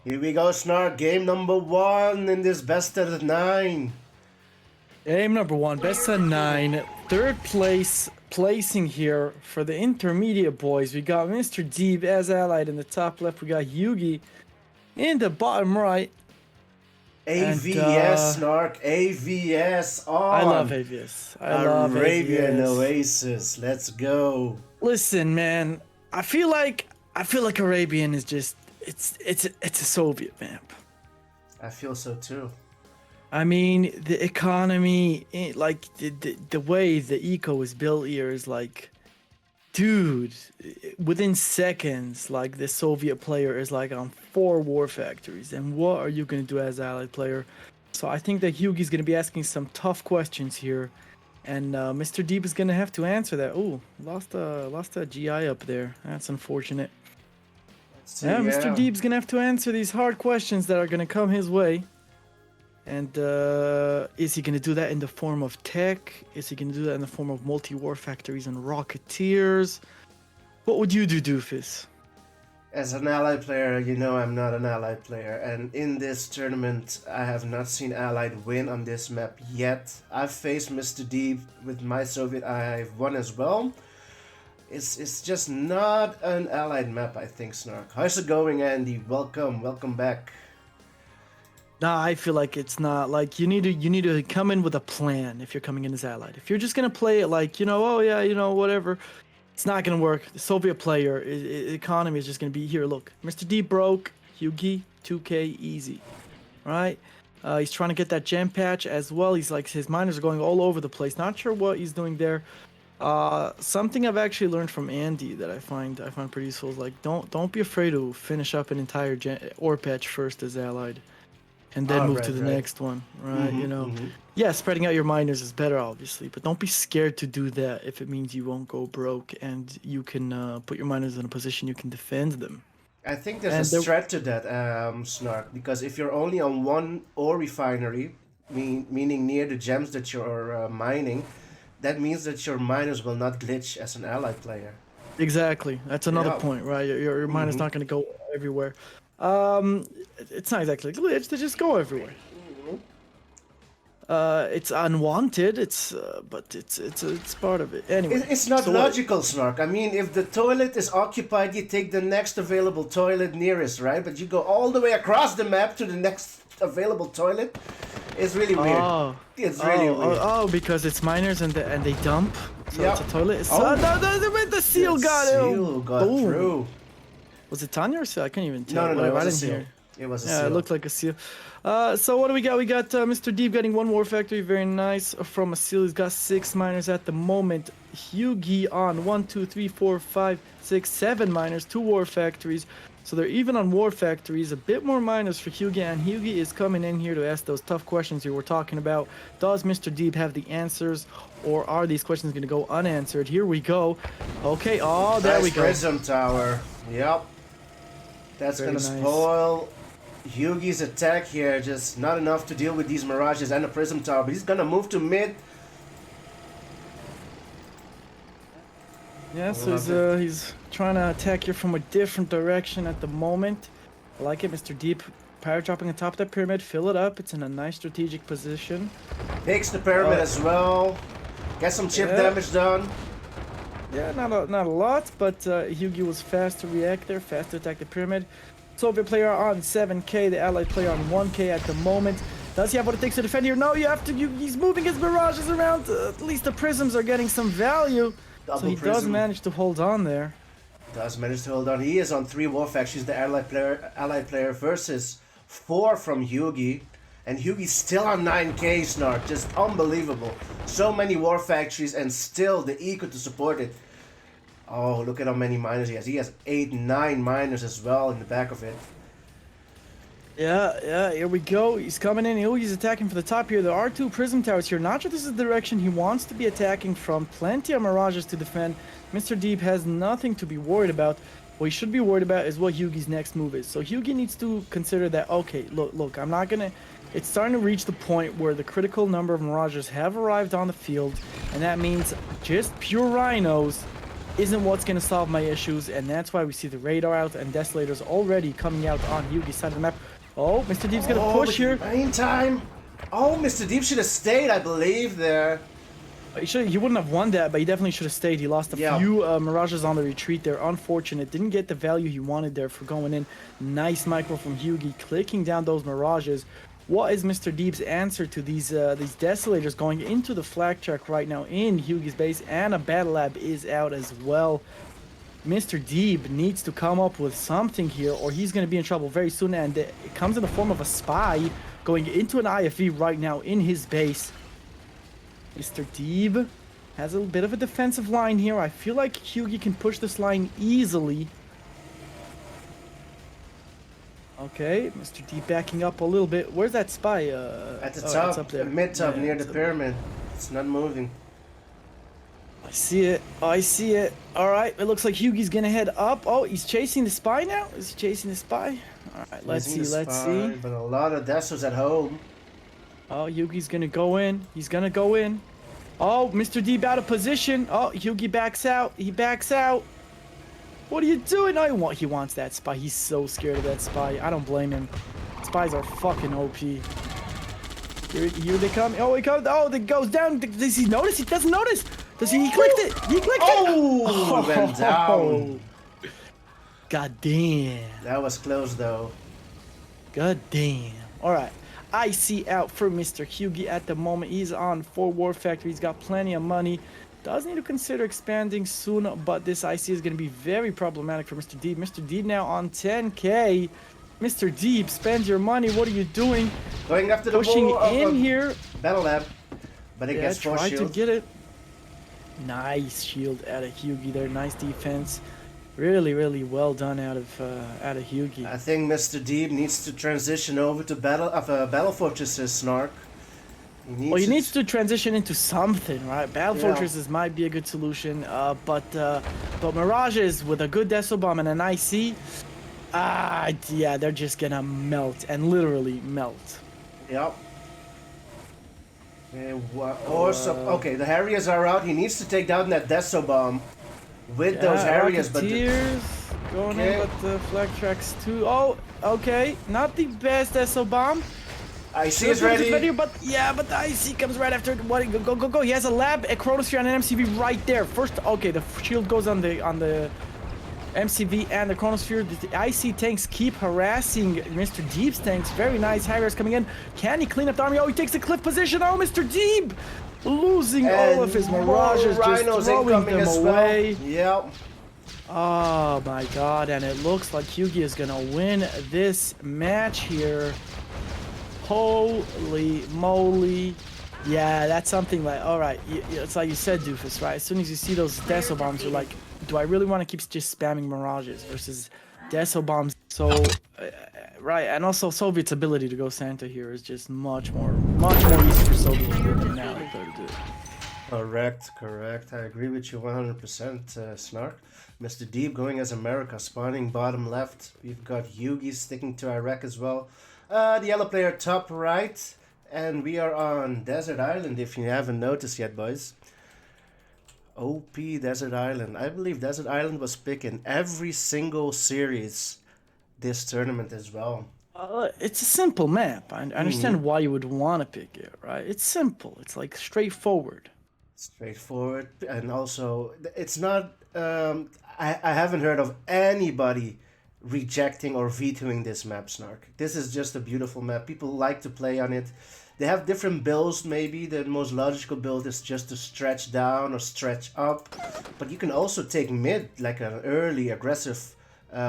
Here we go, Snark. Game number 1 in this best of 9. Game number 1, best of 9. Third placing here for the intermediate boys. We got MrDeeb as allied in the top left. We got Yuri in the bottom right. AVS, Snark. AVS on. I love AVS. I love Arabian AVS. Oasis. Let's go. Listen, man. I feel like Arabian is just it's a Soviet map. I feel so too. I mean, the economy, like the way the eco is built here is like, dude, within seconds, like the Soviet player is like on 4 war factories. And what are you going to do as allied player? So I think that Hugi's going to be asking some tough questions here. And MrDeeb is going to have to answer that. Oh, lost a GI up there. That's unfortunate. Yeah, MrDeeb's going to have to answer these hard questions that are going to come his way. And is he going to do that in the form of tech? Is he going to do that in the form of multi-war factories and rocketeers? What would you do, Doofus? As an allied player, you know I'm not an allied player. And in this tournament, I have not seen allied win on this map yet. I've faced MrDeeb with my Soviet. I've won as well. It's just not an allied map, I think, Snark. How's it going, Andy? Welcome back. Nah, I feel like it's not. Like, you need to come in with a plan if you're coming in as allied. If you're just gonna play it like, oh yeah, whatever, it's not gonna work. The Soviet player economy is just gonna be here. Look, MrDeeb broke, Hugi 2K easy, right? He's trying to get that gem patch as well. He's like, his miners are going all over the place. Not sure what he's doing there. Something I've actually learned from Andy that I find pretty useful is like, don't be afraid to finish up an entire ore patch first as allied. And then move to the next one, right? Yeah, spreading out your miners is better, obviously, but don't be scared to do that if it means you won't go broke and you can put your miners in a position you can defend them. I think there's a threat to that, Snark, because if you're only on one ore refinery, meaning near the gems that you're mining, that means that your miners will not glitch as an allied player. Exactly, that's another point, right? Your miner's not going to go everywhere. It's not exactly glitch, they just go everywhere. It's unwanted, but it's part of it. Anyway, it's not logical, Snark. I mean, if the toilet is occupied, you take the next available toilet nearest, right? But you go all the way across the map to the next available toilet. It's really weird. It's really weird. Oh, because it's miners and they dump. So it's a toilet. The seal got him. Seal got through. Was it Tanya or Seal? I can't even tell. No, it was a seal. It was a seal. Yeah, it looked like a seal. So what do we got? We got MrDeeb getting 1 war factory. Very nice from a seal. He's got 6 miners at the moment. Hugi on 1, 2, 3, 4, 5, 6, 7 miners. 2 war factories. So they're even on war factories. A bit more miners for Hugi. And Hugi is coming in here to ask those tough questions you were talking about. Does MrDeeb have the answers? Or are these questions going to go unanswered? Here we go. Okay. Oh, there we go. Prism tower. Yep. That's going to spoil Hugi's attack here. Just not enough to deal with these mirages and the prism tower. But he's going to move to mid. Yeah, so he's trying to attack here from a different direction at the moment. I like it, MrDeeb. Power dropping on top of that pyramid. Fill it up. It's in a nice strategic position. Takes the pyramid as well. Get some chip damage done. Yeah, not a lot, but Hugi was fast to react there, fast to attack the pyramid. Soviet player on 7k, the allied player on 1k at the moment. Does he have what it takes to defend here? No, you have to. He's moving his mirages around. At least the prisms are getting some value. So he does manage to hold on there. Does manage to hold on. He is on 3 war factions, the allied player versus 4 from Hugi. And Hugi's still on 9k, Snark. Just unbelievable. So many war factories and still the eco to support it. Oh, look at how many miners he has. He has 8, 9 miners as well in the back of it. Yeah, here we go. He's coming in. Hugi's attacking for the top here. There are 2 prism towers here. Not sure this is the direction he wants to be attacking from. Plenty of mirages to defend. MrDeeb has nothing to be worried about. What he should be worried about is what Hugi's next move is. So Hugi needs to consider that, okay, look, I'm not gonna... It's starting to reach the point where the critical number of mirages have arrived on the field, and that means just pure rhinos isn't what's going to solve my issues, and that's why we see the radar out and Desolators already coming out on Yugi's side of the map. Oh, MrDeeb's going to push here. Meantime, MrDeeb should have stayed, I believe, there. He wouldn't have won that, but he definitely should have stayed. He lost a few Mirages on the retreat there. Unfortunate. Didn't get the value he wanted there for going in. Nice micro from Yugi, clicking down those Mirages. What is MrDeeb's answer to these Desolators going into the flag check right now in Yugi's base? And a Battle Lab is out as well. MrDeeb needs to come up with something here, or he's going to be in trouble very soon. And it comes in the form of a spy going into an IFV right now in his base. MrDeeb has a bit of a defensive line here. I feel like Yugi can push this line easily. Okay, MrDeeb backing up a little bit. Where's that spy? At the top, it's up there. Mid-top, near the pyramid. It's not moving. I see it. I see it. All right, it looks like Yugi's gonna head up. Oh, he's chasing the spy now? Is he chasing the spy? All right, let's see, let's see. But a lot of Desos at home. Oh, Yugi's gonna go in. He's gonna go in. Oh, MrDeeb out of position. Oh, Yugi backs out. He backs out. What are you doing? Oh, he wants that spy. He's so scared of that spy. I don't blame him. Spies are fucking OP. Here they come. Oh, he comes. Oh, it goes down. Does he notice? He doesn't notice. Does he? He clicked it. He clicked it. Oh, went down. God damn. That was close, though. God damn. All right. IC out for Mr. Yugi at the moment. He's on 4 War Factory. He's got plenty of money. Does need to consider expanding soon, but this IC is going to be very problematic for MrDeeb. MrDeeb now on 10k. MrDeeb, spend your money. What are you doing? Going after the pushing ball in here. Battle Lab, but it gets force tried shield. To get it. Nice shield out of Yugi there. Nice defense. Really, really well done out of Yugi. I think MrDeeb needs to transition over to Battle Fortresses, Snark. He needs to transition into something, right? Battle Fortresses might be a good solution, but Mirages with a good Deso Bomb and an IC, yeah, they're just gonna melt, and literally melt. Yep. Okay, the Harriers are out. He needs to take down that Deso Bomb with those Harriers, but going in with the flag tracks too. Oh, okay, not the best Deso Bomb. IC is ready. But the IC comes right after. Go. He has a lab, a Chronosphere, and an MCV right there. First, okay, the shield goes on the MCV and the Chronosphere. The IC tanks keep harassing MrDeeb's tanks. Very nice. Harriers coming in. Can he clean up the army? Oh, he takes the cliff position. Oh, MrDeeb losing all of his Mirages, just throwing them away. Yep. Oh my god, and it looks like Yugi is gonna win this match here. Holy moly. Yeah, that's something like, alright, it's like you said, Doofus, right? As soon as you see those Deso Bombs, you're like, do I really want to keep just spamming Mirages versus Deso Bombs? So, right, and also Soviet's ability to go Santa here is just much more easy for Soviet to do than now to do. Correct. I agree with you 100%, Snark. MrDeeb going as America, spawning bottom left. We've got Yugi sticking to Iraq as well. The yellow player top right, and we are on Desert Island, if you haven't noticed yet, boys. OP Desert Island. I believe Desert Island was picked in every single series this tournament as well. It's a simple map. I understand why you would want to pick it, right? It's simple. It's like straightforward. Straightforward, and also it's not. I haven't heard of anybody rejecting or vetoing this map, Snark. This is just a beautiful map. People like to play on it. They have different builds, maybe. The most logical build is just to stretch down or stretch up. But you can also take mid, like an early aggressive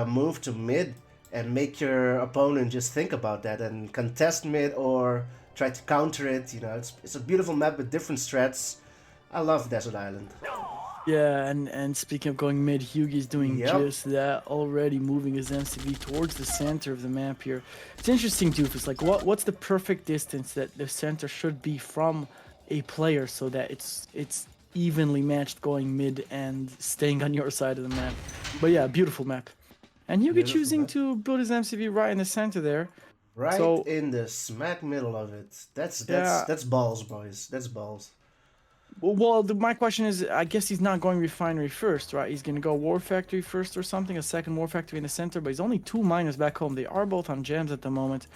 move to mid, and make your opponent just think about that and contest mid or try to counter it. You know, it's a beautiful map with different strats. I love Desert Island. Yeah, and speaking of going mid, Yugi's doing just that already, moving his MCV towards the center of the map here. It's interesting, Doofus, like what's the perfect distance that the center should be from a player so that it's evenly matched going mid and staying on your side of the map. But yeah, beautiful map. And Yugi choosing to build his MCV right in the center there. Right in the smack middle of it. That's balls, boys. That's balls. Well, my question is, I guess he's not going refinery first, right? He's gonna go war factory first or something, a second war factory in the center, but he's only 2 miners back home. They are both on gems at the moment.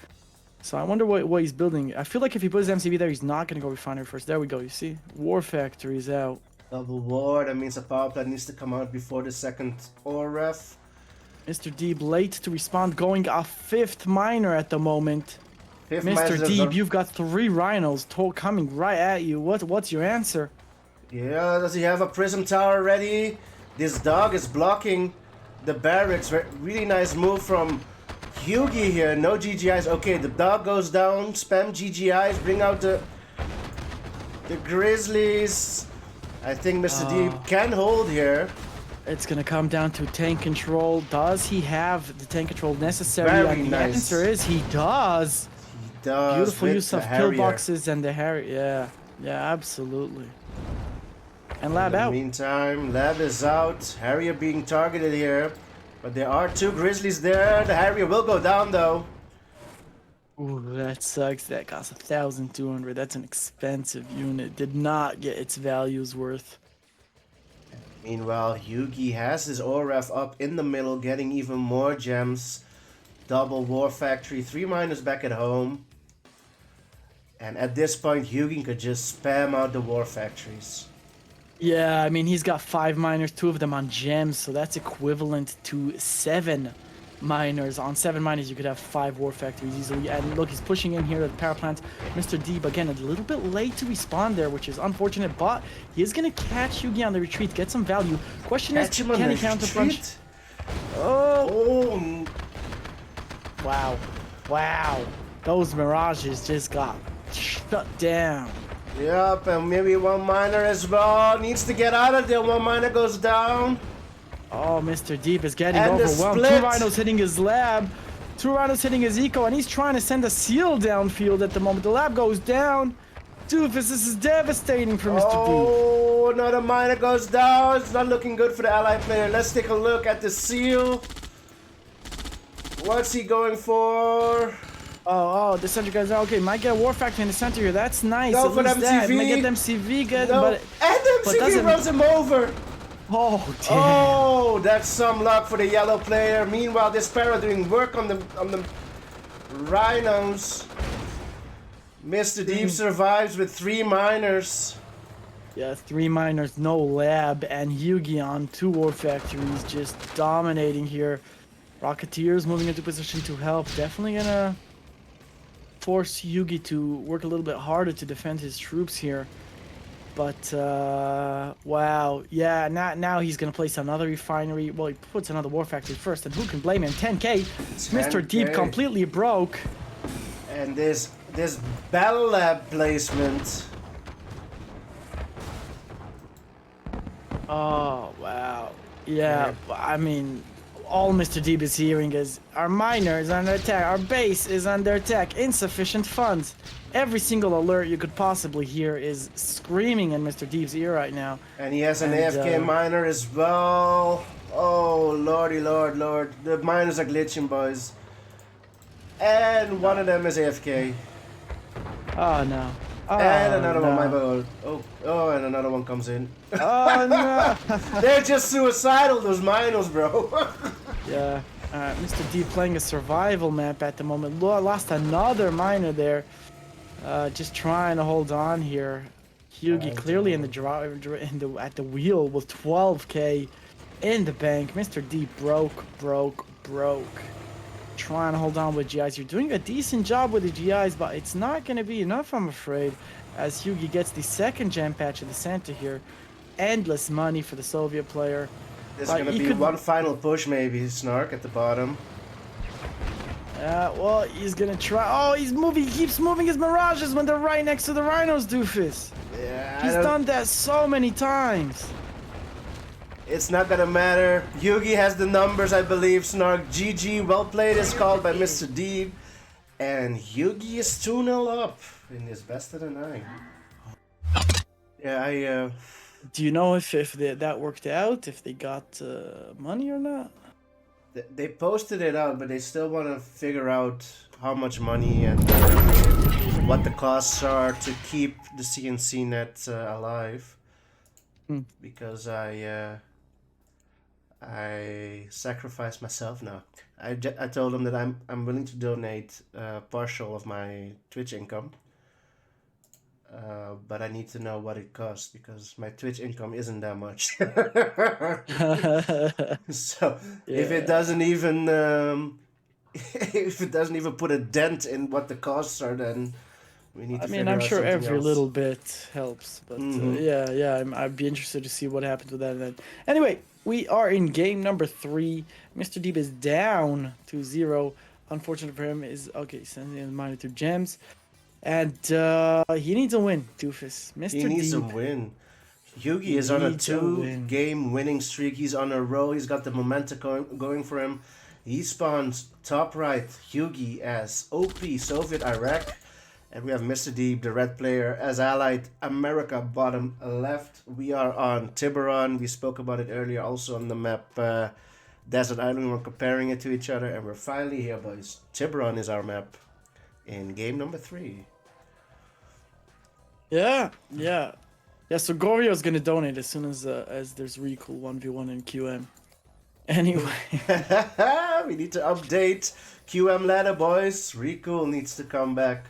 So I wonder what he's building. I feel like if he puts MCV there, he's not gonna go refinery first. There we go, you see? War factory's out. Double war, that means a power plant needs to come out before the second ore ref. MrDeeb late to respond, going a 5th miner at the moment. MrDeeb, you've got 3 rhinos coming right at you. What's your answer? Yeah, does he have a prism tower ready? This dog is blocking the barracks. Really nice move from Yugi here. No GGIs. Okay, the dog goes down. Spam GGIs. Bring out the Grizzlies. I think MrDeeb can hold here. It's gonna come down to tank control. Does he have the tank control necessary? Very and nice. The answer is he does. He does. Beautiful use of Harrier. pillboxes and the Harry. Yeah, absolutely. And Lab out. In the meantime, Lab is out. Harrier being targeted here. But there are 2 Grizzlies there. The Harrier will go down though. Ooh, that sucks. That costs 1,200. That's an expensive unit. Did not get its values worth. Meanwhile, Yugi has his ore ref up in the middle, getting even more gems. Double war factory, 3 miners back at home. And at this point, Yugi could just spam out the war factories. Yeah, I mean, he's got 5 miners, 2 of them on gems, so that's equivalent to 7 miners. On 7 miners, you could have 5 war factories easily. And look, he's pushing in here at the power plant. MrDeeb, again, a little bit late to respawn there, which is unfortunate, but he is going to catch Yugi on the retreat, get some value. Question is, can he counter punch? Oh! Wow. Those mirages just got shut down. Yep, and maybe 1 miner as well. Needs to get out of there. 1 miner goes down. Oh, MrDeeb is getting And overwhelmed. 2 rhinos hitting his lab. 2 rhinos hitting his eco, and he's trying to send a seal downfield at the moment. The lab goes down. Doofus, this is devastating for MrDeeb. Oh, another miner goes down. It's not looking good for the allied player. Let's take a look at the seal. What's he going for? Oh, the center guys. Okay, might get a war factory in the center here. That's nice. Go At for least that. MCV. Might get them CV good, No. but MCV runs him over. Oh, damn. Oh, that's some luck for the yellow player. Meanwhile, this para doing work on the rhinos. MrDeeb survives with 3 miners. Yeah, 3 miners, no lab, and Yugi on 2 war factories, just dominating here. Rocketeers moving into position to help. Definitely gonna force Yugi to work a little bit harder to defend his troops here. But, wow. Yeah, now he's going to place another refinery. Well, he puts another war factory first, and who can blame him? 10k. MrDeeb completely broke. And this battle lab placement. Oh, wow. Yeah, I mean, all MrDeeb is hearing is, our miner is under attack, our base is under attack, insufficient funds. Every single alert you could possibly hear is screaming in MrDeeb's ear right now. And he has an AFK miner as well. Oh, lordy lord. The miners are glitching, boys. And one of them is AFK. Oh, no. Oh, and another one, my bad. Oh, and another one comes in. Oh, no. They're just suicidal, those miners, bro. Yeah. Alright, MrDeeb playing a survival map at the moment. Lost another miner there. Just trying to hold on here. Yugi clearly in the at the wheel with 12k in the bank. MrDeeb broke. Trying to hold on with GIs. You're doing a decent job with the GIs, but it's not going to be enough, I'm afraid, as Yugi gets the second gem patch in the center here. Endless money for the Soviet player. There's going to be one final push, maybe, Snark at the bottom. Well, he's gonna try. Oh, he keeps moving his mirages when they're right next to the rhinos, doofus. Yeah, he's done that so many times. It's not gonna matter. Yugi has the numbers, I believe. Snark GG, well played is called by MrDeeb. And Yugi is 2-0 up in his best of the 9. Yeah, Do you know if that worked out? If they got money or not? They posted it out, but they still want to figure out how much money and what the costs are to keep the CNC net alive. Because I sacrificed myself now. I told them that I'm willing to donate partial of my Twitch income. But I need to know what it costs because my Twitch income isn't that much. So if it doesn't even if it doesn't even put a dent in what the costs are, then we need to figure I'm out sure something every else. little bit helps, but I'd be interested to see what happens with that event. Anyway, we are in game number 3. MrDeeb is down 2-0. Unfortunate for him is sending in minor 2 gems. And he needs a win, Doofus. He needs a win. Yugi is on a 2-game winning streak. He's on a roll. He's got the momentum going for him. He spawns top right Yugi as OP Soviet Iraq. And we have MrDeeb, the red player, as Allied America bottom left. We are on Tiburon. We spoke about it earlier also on the map Desert Island. We're comparing it to each other. And we're finally here, boys. Tiburon is our map in game number 3. Yeah. So Gorio's gonna donate as soon as there's Recool 1v1 in QM. Anyway, we need to update QM ladder, boys. Recool needs to come back.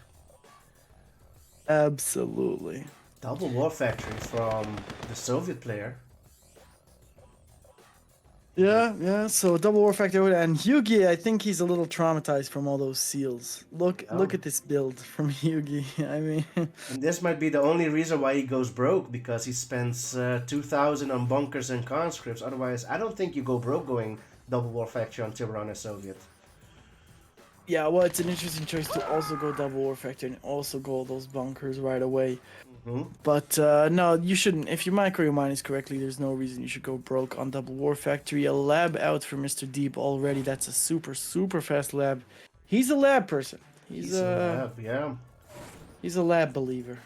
Absolutely. Double War Factory from the Soviet player. Yeah. So double War Factory and Yugi. I think he's a little traumatized from all those seals. Look at this build from Yugi. I mean, and this might be the only reason why he goes broke, because he spends 2,000 on bunkers and conscripts. Otherwise, I don't think you go broke going double War Factory on Tiburon and Soviet. Yeah, well, it's an interesting choice to also go double War Factory and also go all those bunkers right away. But no, you shouldn't. If you micro your miners correctly, there's no reason you should go broke on double War Factory. A lab out for MrDeeb already. That's a super fast lab. He's a lab person. He's a lab, yeah. He's a lab believer.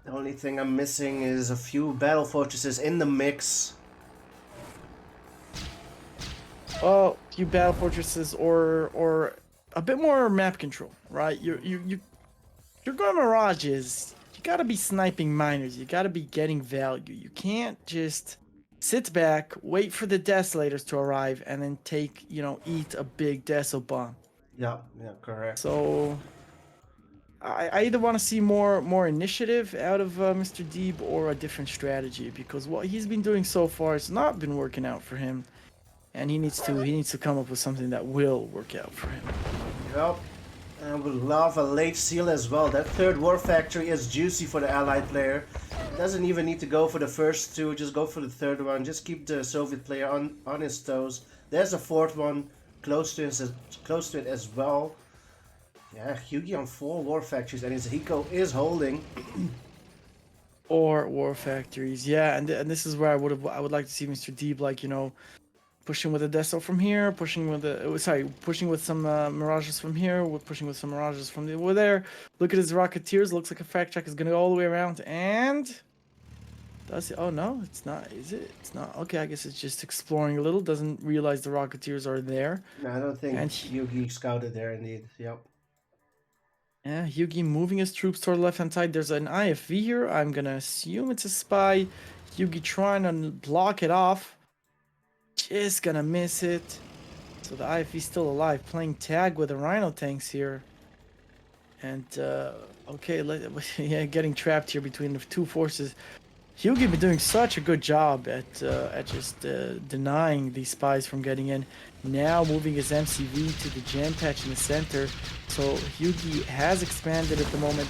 The only thing I'm missing is a few battle fortresses in the mix. Well, a few battle fortresses or a bit more map control, right? You're going Mirages. You gotta be sniping miners. You gotta be getting value. You can't just sit back, wait for the Desolators to arrive, and then eat a big Deso bomb. Yeah, correct. So I either want to see more initiative out of MrDeeb or a different strategy, because what he's been doing so far has not been working out for him, and he needs to come up with something that will work out for him. Yep. And we love a late seal as well. That third War Factory is juicy for the Allied player. Doesn't even need to go for the first two, just go for the third one. Just keep the Soviet player on his toes. There's a fourth one close to it as well. Yeah, Yugi on 4 War Factories, and his Hiko is holding. Or War Factories, yeah, and this is where I would like to see MrDeeb, pushing with a Deso from here, pushing with some Mirages from here, pushing with some Mirages from over there. Look at his Rocketeers. Looks like a fact check is gonna go all the way around, and does it? Oh no, it's not. Is it? It's not. Okay, I guess it's just exploring a little. Doesn't realize the Rocketeers are there. No, I don't think Yugi scouted there. Indeed. Yep. Yeah, Yugi moving his troops toward the left-hand side. There's an IFV here. I'm gonna assume it's a spy. Yugi trying to block it off. Just gonna miss it. So the IFV's still alive, playing tag with the Rhino tanks here. And getting trapped here between the two forces. Yugi been doing such a good job at just denying these spies from getting in. Now moving his MCV to the jam patch in the center. So Yugi has expanded at the moment.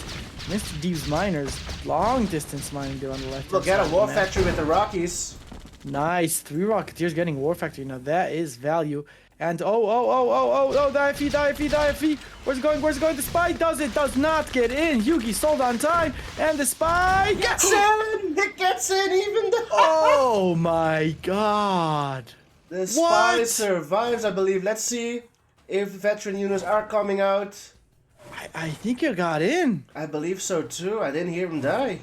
MrDeeb's miners, long distance mining there on the left. Look at a War Factory with the Rockies. Nice, 3 Rocketeers getting War Factory. Now that is value. And the IFV. Where's it going? The spy does not get in. Yugi sold on time, and the spy gets in. It gets in even though. Oh my god. The spy survives, I believe. Let's see if veteran units are coming out. I think he got in. I believe so too. I didn't hear him die.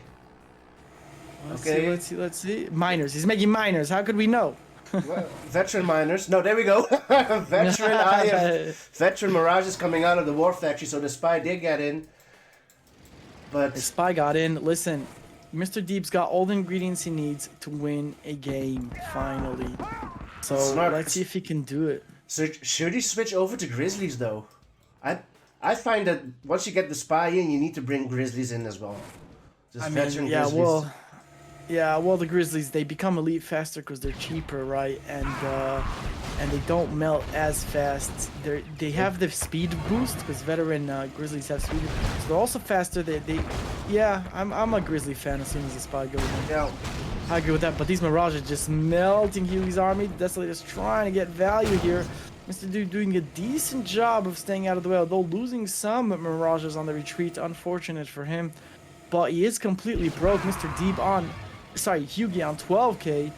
Let's see. Miners. He's making miners. How could we know? Well, veteran miners. No, there we go. Veteran Mirage is coming out of the War Factory, so the spy did get in. But The spy got in. Listen, MrDeeb's got all the ingredients he needs to win a game, finally. So Snark, let's see if he can do it. so should he switch over to Grizzlies though? I find that once you get the spy in, you need to bring Grizzlies in as well. Just veteran Grizzlies. Well, the Grizzlies, they become elite faster because they're cheaper, right? And they don't melt as fast. They have the speed boost because veteran Grizzlies have speed. So they're also faster. I'm a Grizzly fan as soon as the spy goes in. Yeah. I agree with that, but these Mirages just melting Hughie's army. Desolator's trying to get value here. MrDeeb doing a decent job of staying out of the way, although losing some Mirages on the retreat. Unfortunate for him. But he is completely broke. MrDeeb on... Sorry, Hughie on 12k.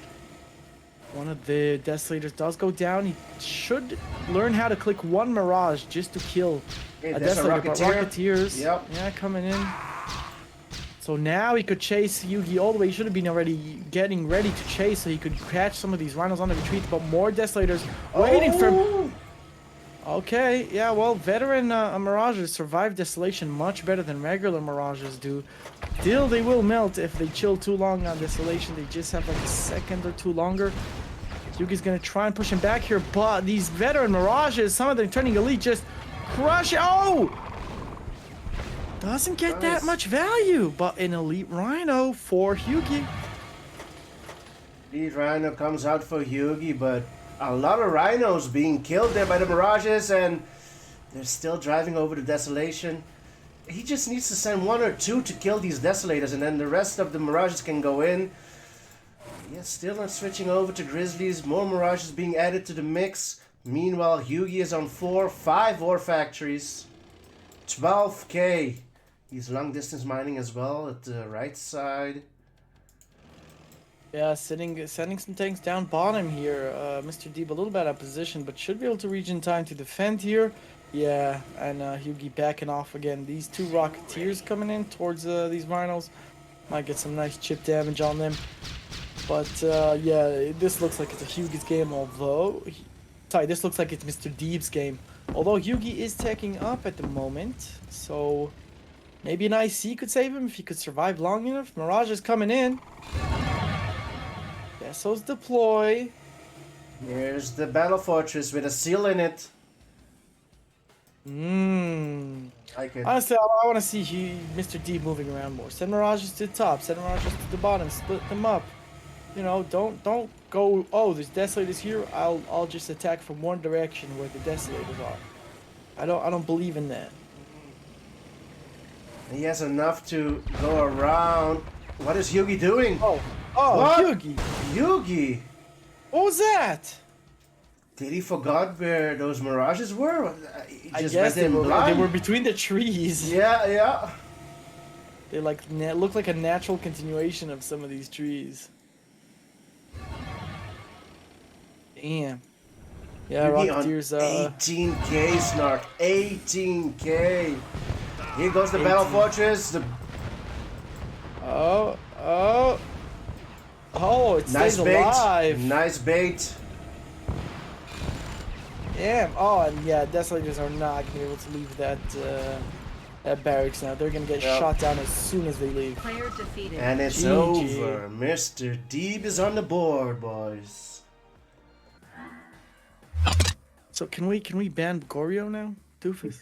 One of the Desolators does go down. He should learn how to click one Mirage just to kill a Desolator. But Rocketeers, yeah, coming in. So now he could chase Yugi all the way. He should have been already getting ready to chase so he could catch some of these Rhinos on the retreat. But more Desolators waiting for him. Okay, yeah, well, veteran Mirages survive Desolation much better than regular Mirages do. Still, they will melt if they chill too long on Desolation. They just have like a second or two longer. Yugi's gonna try and push him back here, but these veteran Mirages, some of them turning elite, just crush it. Oh! Doesn't get that much value, but an elite Rhino for Hughie. Elite Rhino comes out for Yugi, but a lot of Rhinos being killed there by the Mirages, and they're still driving over the Desolation. He just needs to send one or two to kill these Desolators, and then the rest of the Mirages can go in. Yeah, still not switching over to Grizzlies. More Mirages being added to the mix. Meanwhile, Hughie is on 5 ore factories. 12k. He's long distance mining as well at the right side. Yeah, sending some tanks down bottom here. MrDeeb a little bit out of position, but should be able to reach in time to defend here. Yeah, and Hughie backing off again. These two Rocketeers coming in towards these Rhinos. Might get some nice chip damage on them. But yeah, this looks like it's a Hughie's game, although... Sorry, this looks like it's MrDeeb's game. Although Hughie is taking up at the moment, so... Maybe an IC could save him if he could survive long enough. Mirage is coming in. So's deploy. Here's the battle fortress with a seal in it. Honestly, I want to see MrDeeb moving around more. Send Mirages to the top. Send Mirages to the bottom. Split them up. You know, don't go. Oh, there's Desolators here. I'll just attack from one direction where the Desolators are. I don't believe in that. He has enough to go around. What is Yugi doing? Oh, what? Yugi. Yugi. What was that? Did he forgot where those Mirages were? I guess they were between the trees. Yeah. They like look like a natural continuation of some of these trees. Damn. Yeah, Rocketeers. 18k, Snark. 18k. Here goes the battle fortress. Oh, it stays alive. Nice bait. Damn. Oh, and yeah, Desolators are not going to be able to leave that barracks now. They're going to get shot down as soon as they leave. Player defeated. And it's over. MrDeeb is on the board, boys. So can we ban Goryo now? Doofus.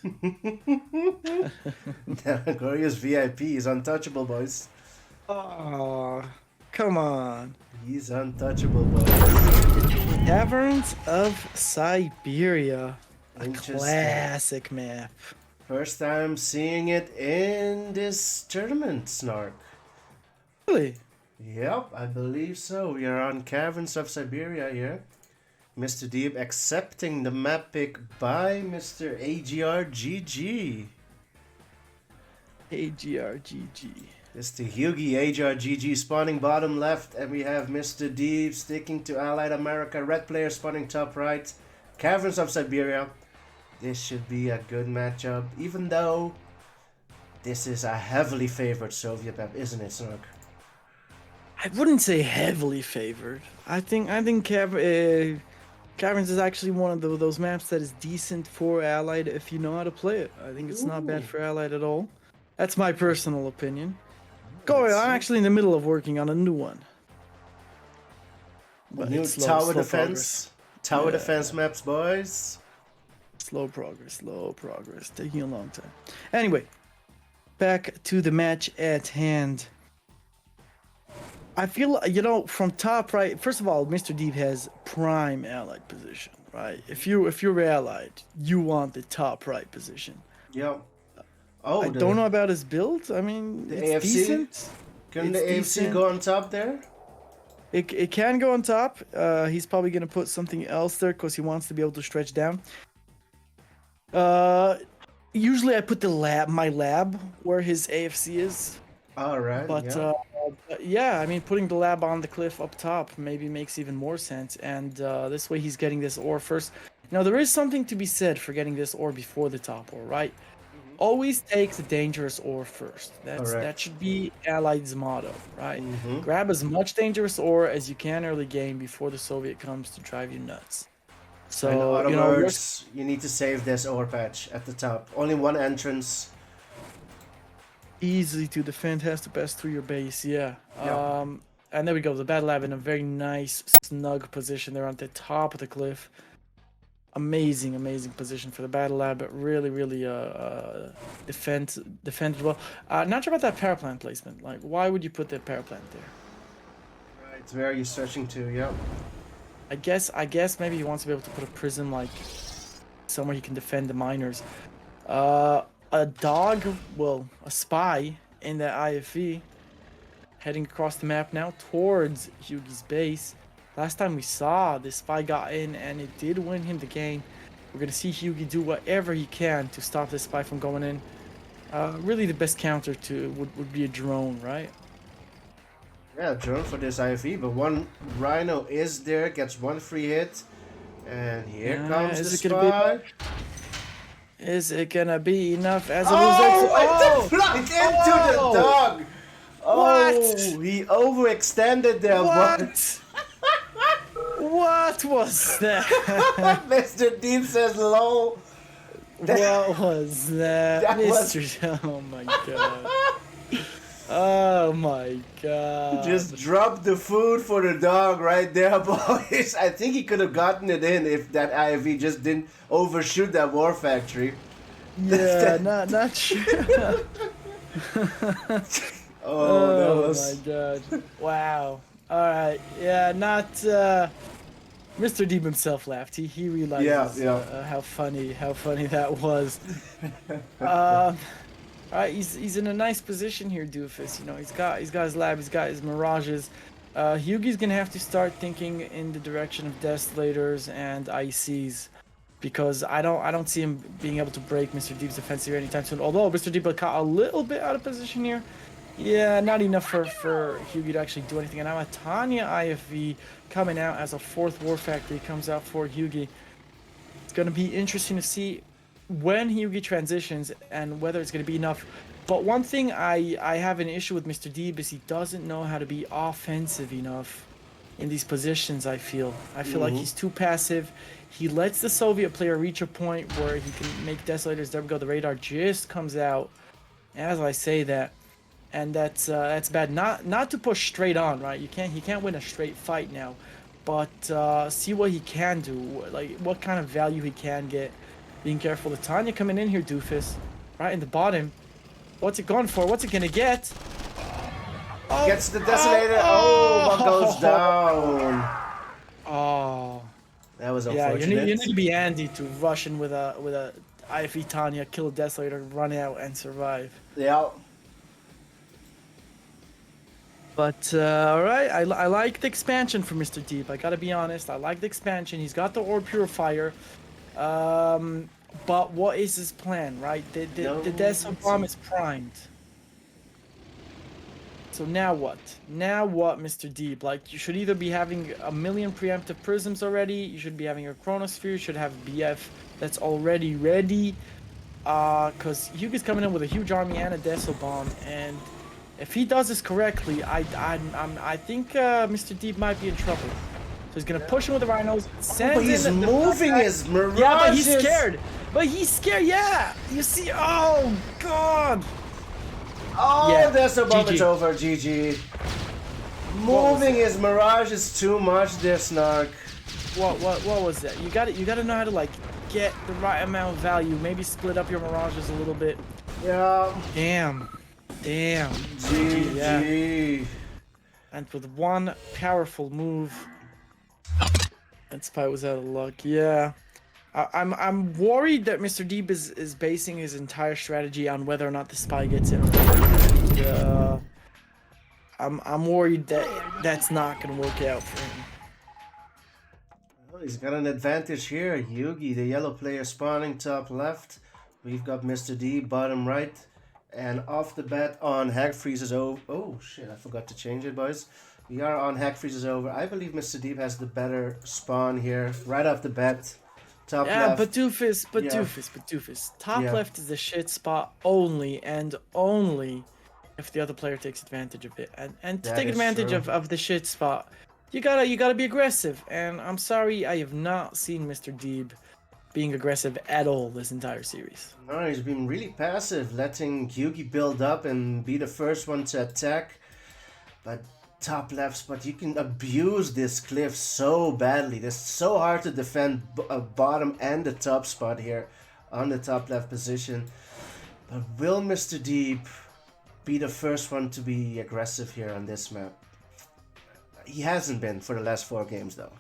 Goryo's VIP. He's untouchable, boys. Oh, come on. He's untouchable, boys. Caverns of Siberia. A classic map. First time seeing it in this tournament, Snark. Really? Yep, I believe so. We are on Caverns of Siberia here. MrDeeb accepting the map pick by Mr. AgrGG. AgrGG. It's the Hughie AgrGG spawning bottom left, and we have MrDeeb sticking to Allied America. Red player spawning top right. Caverns of Siberia. This should be a good matchup, even though this is a heavily favored Soviet map, isn't it, Snark? I wouldn't say heavily favored. I think Caverns is actually one of those maps that is decent for Allied if you know how to play it. I think it's not bad for Allied at all. That's my personal opinion. I'm actually in the middle of working on a new one. But New it's slow, tower slow defense. progress. Tower defense maps, boys. Slow progress, taking a long time. Anyway, back to the match at hand. I feel, you know, from top right. First of all, MrDeeb has prime allied position, right? If you're allied, you want the top right position. Yep. Oh, I don't know about his build. I mean, the it's AFC? decent. Can the AFC go on top there? It can go on top. He's probably gonna put something else there because he wants to be able to stretch down. Usually I put my lab where his AFC is. All right. But yeah. yeah, I mean, putting the lab on the cliff up top maybe makes even more sense. And this way he's getting this ore first. Now, there is something to be said for getting this ore before the top ore, right? Always take the dangerous ore first. That should be Allied's motto, right? Grab as much dangerous ore as you can early game before the Soviet comes to drive you nuts. So, in other you know, words, you need to save this ore patch at the top. Only one entrance. Easily to defend, has to pass through your base, yeah. And there we go, the battle lab in a very nice, snug position there on the top of the cliff. Amazing position for the battle lab, but really defended well. Not sure about that power plant placement. Like, why would you put that power plant there? Right, where are you searching to? Yeah. I guess maybe he wants to be able to put a prism like somewhere he can defend the miners. A dog, well, a spy in the IFE, heading across the map now towards Hughie's base. Last time we saw, this spy got in and it did win him the game. We're going to see Hughie do whatever he can to stop this spy from going in. Really the best counter to would be a drone, right? Yeah, drone for this IFE, but one Rhino is there, gets one free hit. And here comes the spy. Is it gonna be enough as a loser? Into the dog! What? He overextended there. What? What was that? MrDeeb says lol. What was that? Oh my god. Oh my god. Just drop the food for the dog right there, boys. I think he could have gotten it in if that IFE just didn't overshoot that war factory. Yeah, not sure. Oh my god. Wow. Alright, yeah, not MrDeeb himself laughed. He realizes how funny that was. Alright, he's in a nice position here, Doofus. You know, he's got his lab, he's got his mirages. Hughie's gonna have to start thinking in the direction of Desolators and ICs, because I don't see him being able to break MrDeeb's defense here anytime soon. Although MrDeeb got a little bit out of position here. Yeah, not enough for Hughie to actually do anything. And now a Tanya IFV coming out as a fourth war factory comes out for Hughie. It's gonna be interesting to see when Hughie transitions and whether it's going to be enough. But one thing I have an issue with MrDeeb is he doesn't know how to be offensive enough in these positions. I feel like he's too passive. He lets the Soviet player reach a point where he can make Desolators. There we go, the radar just comes out as I say that, and that's bad. Not to push straight on, right? He can't win a straight fight now, but see what he can do, like what kind of value he can get. Being careful. The Tanya coming in here, Doofus. Right in the bottom. What's it going for? What's it gonna get? Oh, gets the Desolator. What goes down? Oh. That was unfortunate. Yeah, you need to be Andy to rush in with a IFE Tanya, kill a Desolator, run out, and survive. Yeah. But, alright, I like the expansion for MrDeeb. I gotta be honest. I like the expansion. He's got the Ore Purifier. But what is his plan, right? The Deso Bomb is primed. So now what? Now what, MrDeeb? Like, you should either be having a million preemptive prisms already, you should be having a Chronosphere, you should have BF that's already ready. Cause Hugo's coming in with a huge army and a Deso Bomb, and if he does this correctly, I think MrDeeb might be in trouble. So he's gonna push him with the Rhinos. He's moving his mirages. Yeah, but he's scared. Yeah, you see. Oh God. Oh, Yeah, there's a bomb. GG. It's over. GG. Moving his Mirage is too much there, Snark. What was that? You gotta know how to like get the right amount of value. Maybe split up your mirages a little bit. Yeah. Damn. GG. Yeah. And with one powerful move, that Spy was out of luck. Yeah. I'm worried that MrDeeb is basing his entire strategy on whether or not the Spy gets in. I'm worried that that's not gonna work out for him. Oh, he's got an advantage here. Yugi, the yellow player, spawning top left. We've got MrDeeb bottom right. And off the bat on Hack Freezes over. Oh shit, I forgot to change it, boys. We are on Hack Freezes over. I believe MrDeeb has the better spawn here. Right off the bat. Top left. But Doofus. Top left is the shit spot only and only if the other player takes advantage of it. And to take advantage of the shit spot, you gotta be aggressive. And I'm sorry, I have not seen MrDeeb being aggressive at all this entire series. No, he's been really passive, letting Yugi build up and be the first one to attack. But top left spot, you can abuse this cliff so badly. It's so hard to defend bottom and the top spot here on the top left position. But will MrDeeb be the first one to be aggressive here on this map? He hasn't been for the last 4 games though.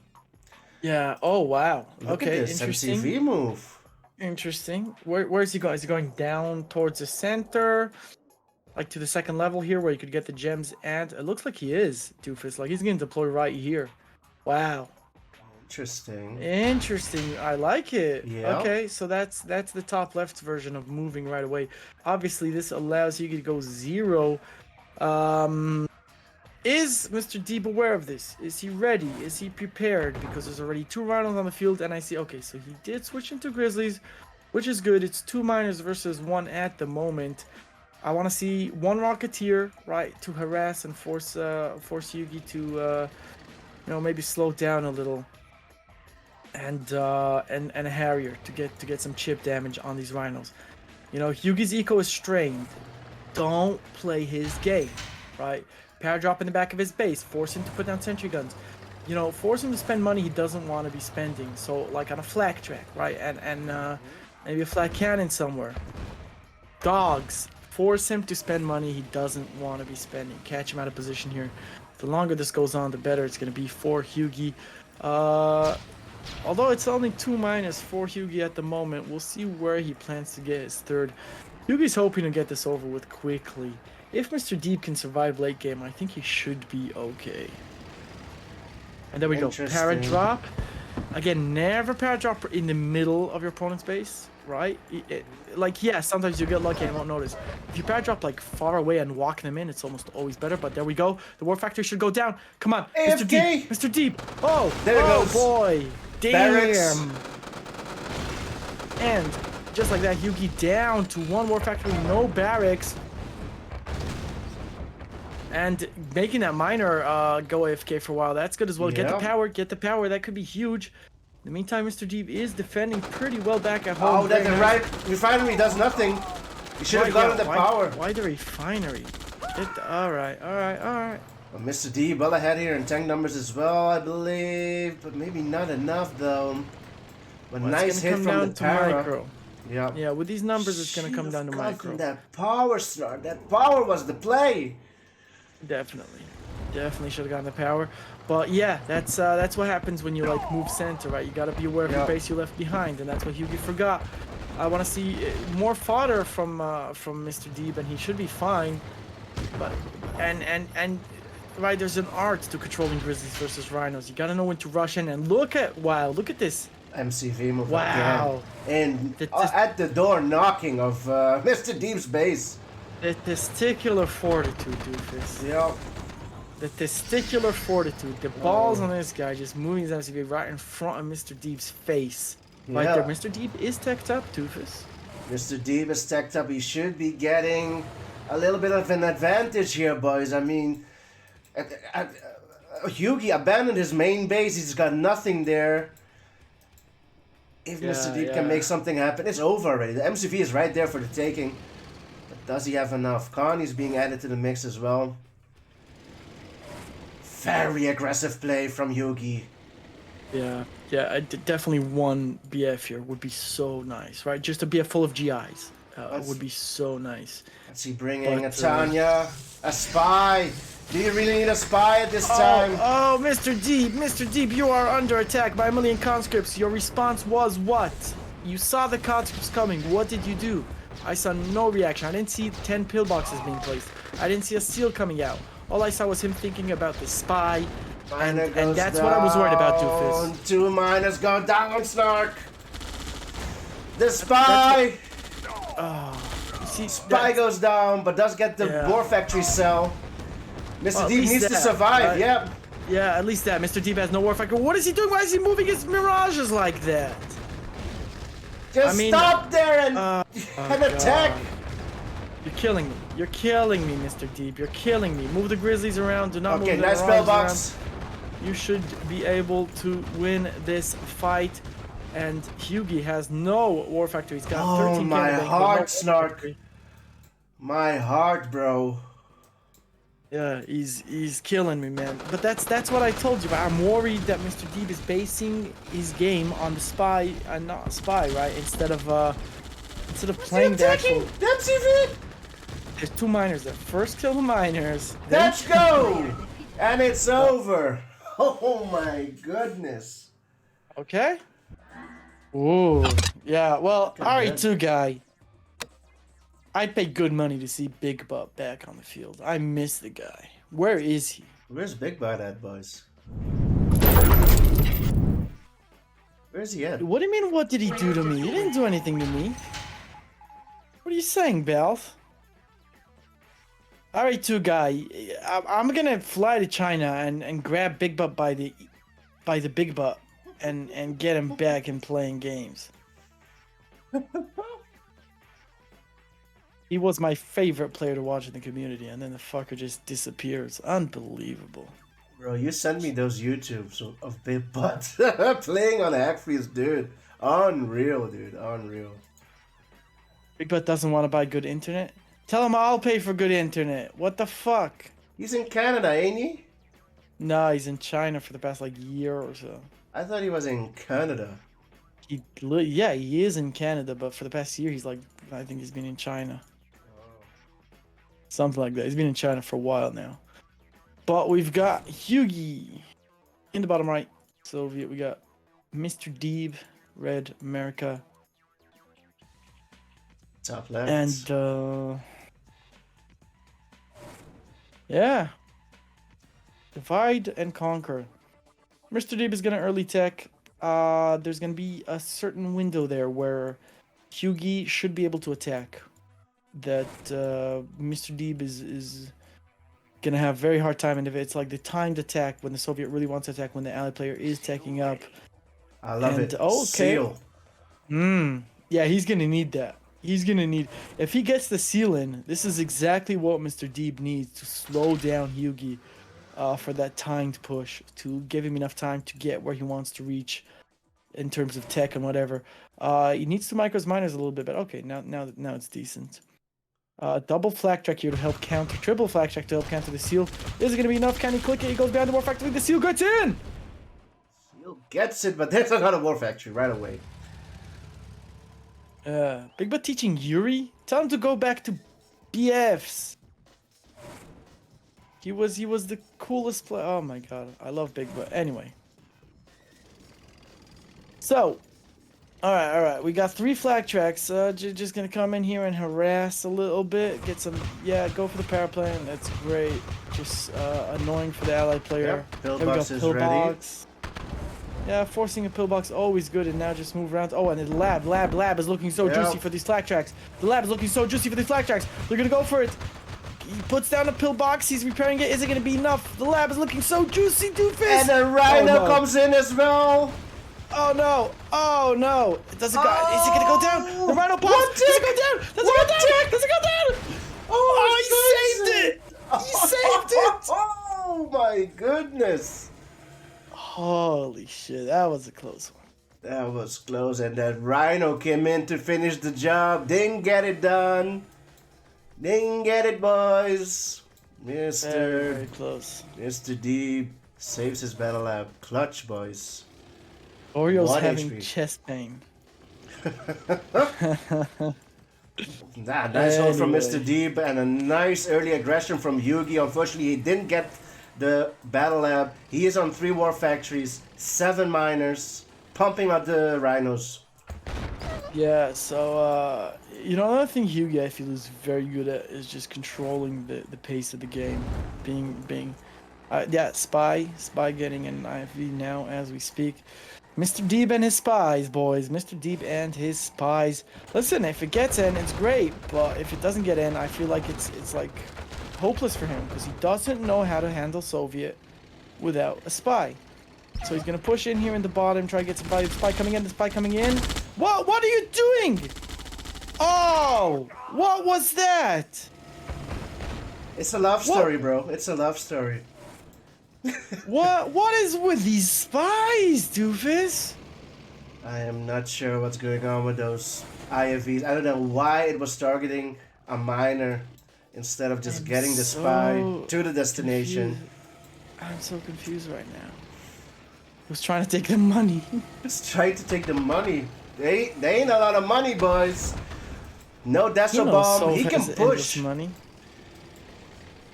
Yeah. Oh wow. Look Okay. at this Interesting. MCV move. Interesting. Where is he going? Is he going down towards the center? Like to the second level here where you could get the gems, and it looks like he is, Doofus. Like he's gonna deploy right here. Wow. Interesting. I like it. Yeah. Okay, so that's the top left version of moving right away. Obviously this allows you to go 0. Is MrDeeb aware of this? Is he ready? Is he prepared? Because there's already 2 rhinos on the field, and I see, okay, so he did switch into Grizzlies, which is good. It's 2 miners versus 1 at the moment. I want to see 1 Rocketeer, right, to harass and force Yugi to, maybe slow down a little, and a Harrier to get some chip damage on these rhinos. Yugi's eco is strained. Don't play his game, right? Power drop in the back of his base, force him to put down sentry guns. Force him to spend money he doesn't want to be spending. So like on a flak track, right? And maybe a flak cannon somewhere. Dogs. Force him to spend money he doesn't want to be spending. Catch him out of position here. The longer this goes on, the better it's going to be for Yugi. Although it's only 2 minus for Yugi at the moment, we'll see where he plans to get his 3rd. Yugi's hoping to get this over with quickly. If MrDeeb can survive late game, I think he should be okay. And there we go. Para drop. Again, never para drop in the middle of your opponent's base, right? Sometimes you get lucky and you won't notice. If you para drop like far away and walk them in, it's almost always better. But there we go. The war factory should go down. Come on, AFK. MrDeeb. Oh, there it goes. Boy, damn. Barracks. And just like that, Yugi down to 1 war factory, no barracks. And making that miner go AFK for a while, that's good as well. Yeah. Get the power, that could be huge. In the meantime, MrDeeb is defending pretty well back at home. Oh, that refinery does nothing. You should have gotten the power. Why the refinery? Alright. Well, MrDeeb well ahead here in tank numbers as well, I believe. But maybe not enough, though. But nice hit from the para. Yeah, with these numbers, it's going to come down to micro. That power, Snark. That power was the play. Definitely should have gotten the power, but yeah, that's what happens when you like move center, right? You got to be aware of the base you left behind, and that's what Yugi forgot. I want to see more fodder from MrDeeb, and he should be fine. But and right, there's an art to controlling Grizzlies versus Rhinos. You got to know when to rush in, and look at this MCV move. Wow, again. And at the door knocking of MrDeeb's base. The testicular fortitude, Doofus. Yep. The testicular fortitude. The balls on this guy just moving his MCV right in front of MrDeeb's face. Right there. MrDeeb is teched up, Doofus. MrDeeb is teched up. He should be getting a little bit of an advantage here, boys. I mean, Yugi abandoned his main base. He's got nothing there. If MrDeeb can make something happen, it's over already. The MCV is right there for the taking. Does he have enough? Connie's being added to the mix as well. Very aggressive play from Yugi. Yeah, definitely one BF here would be so nice, right? Just a BF full of GIs would be so nice. Let's see, bringing a Tanya, a spy. Do you really need a spy at this time? Oh, Mr. Deep, you are under attack by a million conscripts. Your response was what? You saw the conscripts coming. What did you do? I saw no reaction. I didn't see 10 pillboxes being placed. I didn't see a seal coming out. All I saw was him thinking about the spy. And that's what I was worried about, Doofus. 2 miners go down, Snark. The spy. See, Spy goes down, but does get the war factory cell. MrDeeb needs to survive. Right? Yep. Yeah, at least that. MrDeeb has no war factory. What is he doing? Why is he moving his mirages like that? Just stop there and attack. God. You're killing me. You're killing me, MrDeeb. You're killing me. Move the grizzlies around. Do not move the nice pillbox. You should be able to win this fight. And Hughie has no war factory. He's got 13 my heart, Snark. My heart, bro. Yeah, he's killing me, man. But that's what I told you. I'm worried that MrDeeb is basing his game on the spy and not spy, right? Instead of playing the actual. That's it. There's 2 miners there. First kill the miners. Let's go! And it's over. Oh my goodness. Okay. Ooh. Yeah. Well, R2 guy. I pay good money to see Big Butt back on the field. I miss the guy. Where is he? Where's Big Butt at, boys? Where's he at? What do you mean, what did he do to me? He didn't do anything to me. What are you saying, Belth? R2 guy, I'm gonna fly to China and grab Big Butt by the Big Butt and get him back in playing games. He was my favorite player to watch in the community, and then the fucker just disappears. Unbelievable. Bro, you sent me those YouTubes of Big Butt playing on Hackfreeze, dude. Unreal, dude. Unreal. Big Butt doesn't want to buy good internet? Tell him I'll pay for good internet. What the fuck? He's in Canada, ain't he? No, he's in China for the past year or so. I thought he was in Canada. Yeah, he is in Canada, but for the past year, I think he's been in China. Something like that. He's been in China for a while now. But we've got Hughie in the bottom right. Soviet. We got MrDeeb, Red America. Top left. And yeah. Divide and conquer. MrDeeb is gonna early tech. There's gonna be a certain window there where Hughie should be able to attack. That MrDeeb is gonna have very hard time, and if it's like the timed attack when the Soviet really wants to attack, when the ally player is teching up. I love it. Okay. Seal. Yeah, he's gonna need that. He's gonna need, if he gets the seal in, this is exactly what MrDeeb needs to slow down Hughie for that timed push, to give him enough time to get where he wants to reach in terms of tech and whatever. He needs to micro his miners a little bit, but okay, now it's decent. Double flak track here to help counter, triple flak track to help counter the seal. Is it gonna be enough? Can he click it? He goes behind the war factory. The seal gets in. Seal gets it, but there's another war factory right away. Big Butt teaching Yuri. Tell him to go back to BFs. He was the coolest player. Oh my god, I love Big Butt. Anyway. So, all right. We got 3 flag tracks. Just gonna come in here and harass a little bit. Get some, go for the power plant. That's great. Just annoying for the ally player. Yep, pillbox is ready. Yeah, forcing a pillbox always good, and now just move around. Oh, and the lab is looking so juicy for these flag tracks. The lab is looking so juicy for these flag tracks. They're gonna go for it. He puts down a pillbox. He's repairing it. Is it gonna be enough? The lab is looking so juicy, Doofus. And the Rhino comes in as well. Oh no! Oh no! It doesn't go. Is it gonna go down? The Rhino pops. Does it go down? Does it go down? Does it go down? Oh, he saved it! He saved it! Oh my goodness! Holy shit, that was a close one. That was close, and that Rhino came in to finish the job. Didn't get it done. Didn't get it, boys. Very close. MrDeeb saves his battle lab. Clutch, boys. Oreo's 1 having HP. chest pain. Nice hold from Anyway. MrDeeb and a nice early aggression from Yugi. Unfortunately, he didn't get the battle lab. He is on 3 war factories, 7 miners, pumping out the rhinos. Yeah, so, you know, another thing Hyugi I feel is very good at is just controlling the pace of the game. Yeah, Spy getting an IV now as we speak. MrDeeb and his spies, boys. MrDeeb and his spies. Listen, if it gets in, it's great, but if it doesn't get in, I feel like it's like hopeless for him because he doesn't know how to handle Soviet without a spy. So he's gonna push in here in the bottom, try to get some spy coming in. The spy coming in. What are you doing? Oh, what was that? It's a love story, bro. It's a love story. What is with these spies, doofus? I am not sure what's going on with those IFVs. I don't know why it was targeting a miner instead of just getting the spy to the destination. Confused. I'm so confused right now. Who's trying to take the money? Just trying to take the money. They ain't a lot of money, boys. No Deso bomb. He can push. Money.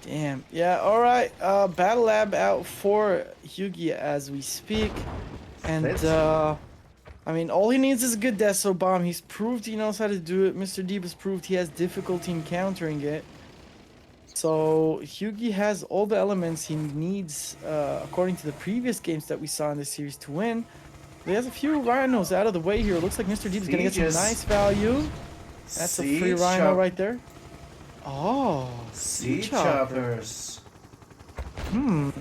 Damn. Yeah. All right. Battle lab out for Hyugi as we speak, and I mean, all he needs is a good Deso bomb. He's proved he knows how to do it. MrDeeb has proved he has difficulty in countering it. So Hyugi has all the elements he needs, according to the previous games that we saw in this series, to win. He has a few rhinos out of the way here. It looks like MrDeeb is gonna get some nice value. That's a free rhino right there. Oh, sea choppers.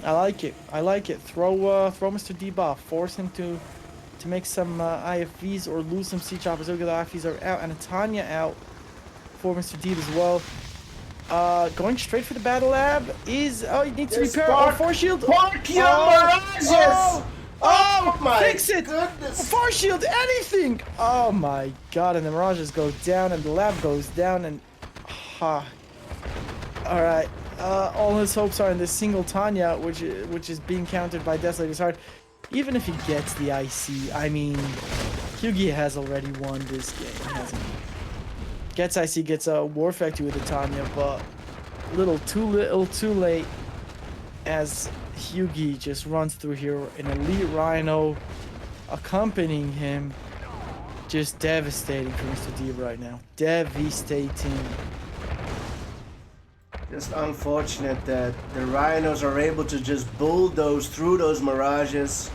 I like it. I like it. Throw MrDeeb off. Force him to make some IFVs or lose some sea choppers. Look at the IFVs are out, and a Tanya out for MrDeeb as well. Going straight for the battle lab is he needs to repair. Oh, force shield. Oh my fix it! Goodness. Force shield, anything! Oh my god, and the mirages go down and the lab goes down and Alright. All his hopes are in this single Tanya, which is being countered by Desolator's Heart. Even if he gets the IC, I mean, Hyugi has already won this game, hasn't he? Gets IC, gets a War Factory with the Tanya, but little too late as Hyugi just runs through here, an elite rhino accompanying him. Just devastating for MrDeeb right now. Devastating. Just unfortunate that the rhinos are able to just bulldoze through those mirages.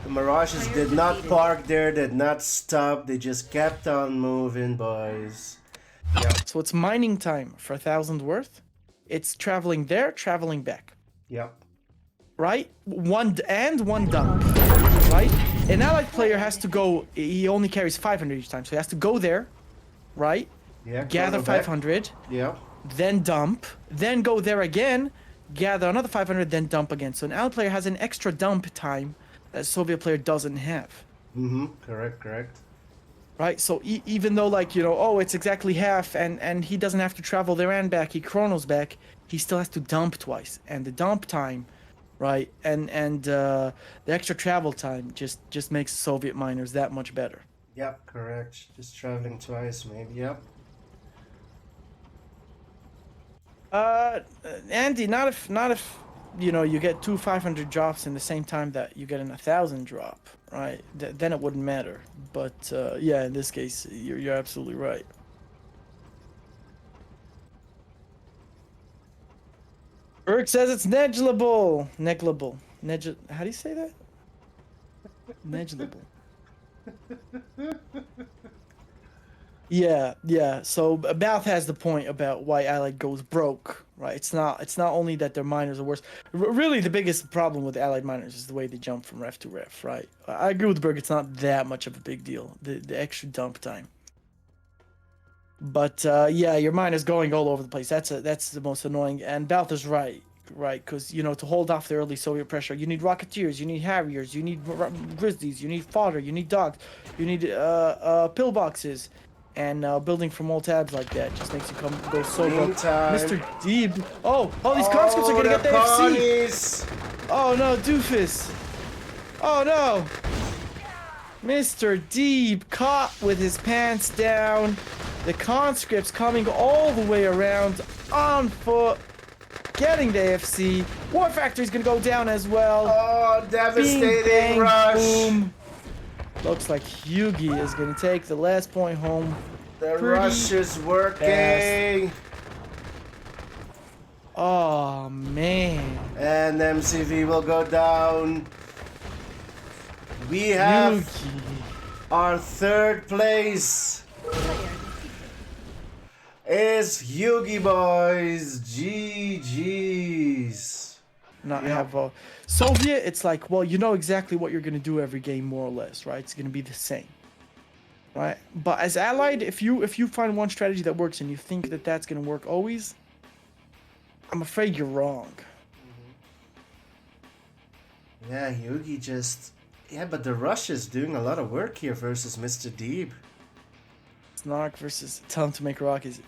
The mirages did not park there, did not stop. They just kept on moving, boys. Yeah. So it's mining time for 1,000 worth. It's traveling there, traveling back. Yep. Right? One dump. Right? An allied player has to go. He only carries 500 each time, so he has to go there. Right? Yeah. Gather 500. Yeah. Then dump. Then go there again. Gather another 500. Then dump again. So an allied player has an extra dump time that a Soviet player doesn't have. Correct. Right, so even though, like, you know, oh, it's exactly half, and he doesn't have to travel there and back, he chronos back, he still has to dump twice, and the dump time, right, and the extra travel time just makes Soviet miners that much better. Yep, correct. Just traveling twice, maybe. Yep. Andy, not if you know you get 2 500 drops in the same time that you get an 1,000 drop, right? Then it wouldn't matter. But yeah, in this case, you're absolutely right. Erk says it's negligible. How do you say that? Negligible. Yeah. So Balth has the point about why Allied goes broke, right? It's not only that their miners are worse. Really, the biggest problem with Allied miners is the way they jump from ref to ref, right? I agree with Berg. It's not that much of a big deal. The extra dump time. But yeah, your miners going all over the place. That's the most annoying. And Balth is right? Because you know, to hold off the early Soviet pressure, you need Rocketeers, you need Harriers, you need Grizzlies, you need fodder, you need dogs, you need pillboxes. And building from all tabs like that just makes you go so broke. Meantime. MrDeeb. Oh, these conscripts are gonna get the FC. Oh no, doofus. Oh no. MrDeeb caught with his pants down. The conscripts coming all the way around on foot, getting the AFC. War Factory's gonna go down as well. Oh, devastating Bing, bang, rush. boom. Looks like Yugi is gonna take the last point home. The rush is working. Fast. Oh man. And MCV will go down. We have Yugi. our third place. Is Yugi boys. GG's. Not have Soviet. It's like, well, you know exactly what you're gonna do every game, more or less, right? It's gonna be the same, right? But as Allied, if you find one strategy that works and you think that that's gonna work always, I'm afraid you're wrong. Yeah, Yugi just... Yeah, but the rush is doing a lot of work here versus MrDeeb. Snark versus tell him to make rock is